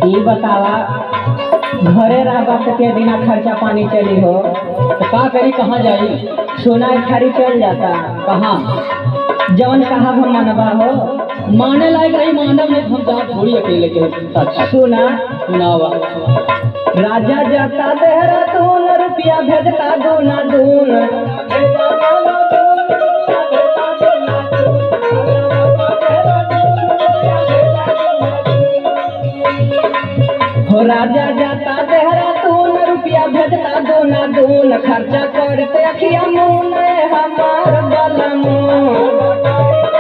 ये बतावा घरे रह बात के बिना खर्चा पानी चली हो तो का करी, कहाँ जाई? सोना खारी चल जाता। कहाँ? जवन कहा हम मनवा हो माने लायक नहीं, मानव नहीं, हम जहाँ थोड़ी अकेले के साथ। सुना सुनावा। राजा जाता देहरादून रुपया भेजता दूना दून। हो राजा जाता देहरादून रुपया भेजता दूना दून। खर्चा करते अखिया मुँह हमार बलमून।